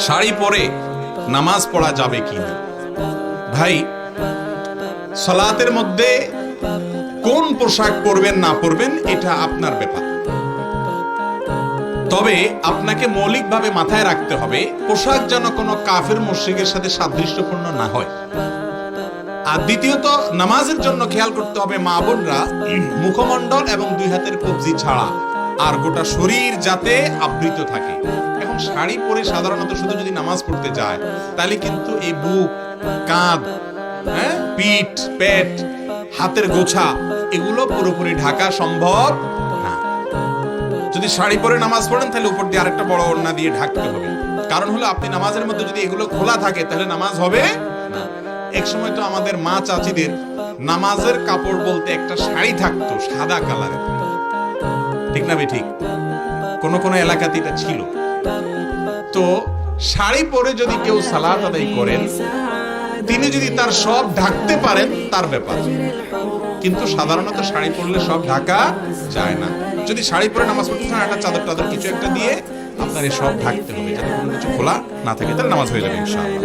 শাড়ি পরে নামাজ পড়া যাবে কিনা? ভাই, সালাতের মধ্যে কোন পোশাক পরবেন না পরবেন এটা আপনার ব্যাপার। তবে আপনাকে মৌলিকভাবে মাথায় রাখতে হবে পোশাক যেন কোনো কাফের মুশরিকের সাথে সাদৃশ্যপূর্ণ না হয়। আর দ্বিতীয়ত, নামাজের জন্য খেয়াল করতে হবে মা বোনরা মুখমণ্ডল এবং দুই হাতের কবজি ছাড়া আর গোটা শরীর যাতে আবৃত থাকে। এখন শাড়ি পরে সাধারণত শুধু যদি নামাজ পড়তে যায় তাহলে কিন্তু এই বুক, কাঁধ, পিঠ, পেট, হাতের গোছা এগুলো পুরোপুরি ঢাকা সম্ভব না। যদি শাড়ি পরে নামাজ পড়েন তাহলে উপর দিয়ে আরেকটা বড় ওড়না দিয়ে ঢাকতে হবে। কারণ হলো আপনি নামাজের মধ্যে যদি এগুলো খোলা থাকে তাহলে নামাজ হবে না। এক সময় তো আমাদের মা চাচিদের নামাজের কাপড় বলতে একটা শাড়ি থাকতো সাদা কালারের, ঠিক না ঠিক? কোন কোন এলাকাতে এটা ছিল। তো শাড়ি পরে যদি কেউ সালাত আদায় করেন, তিনি যদি তার সব ঢাকতে পারেন তার ব্যাপার, কিন্তু সাধারণত শাড়ি পরলে সব ঢাকা যায় না। যদি শাড়ি পরে নামাজ পড়তে চান একটা চাদর টাদর কিছু একটা দিয়ে আপনার এই সব ঢাকতে হবে, যাতে কোনো কিছু খোলা না থাকে, তাহলে নামাজ হয়ে যাবে ইনশাআল্লাহ।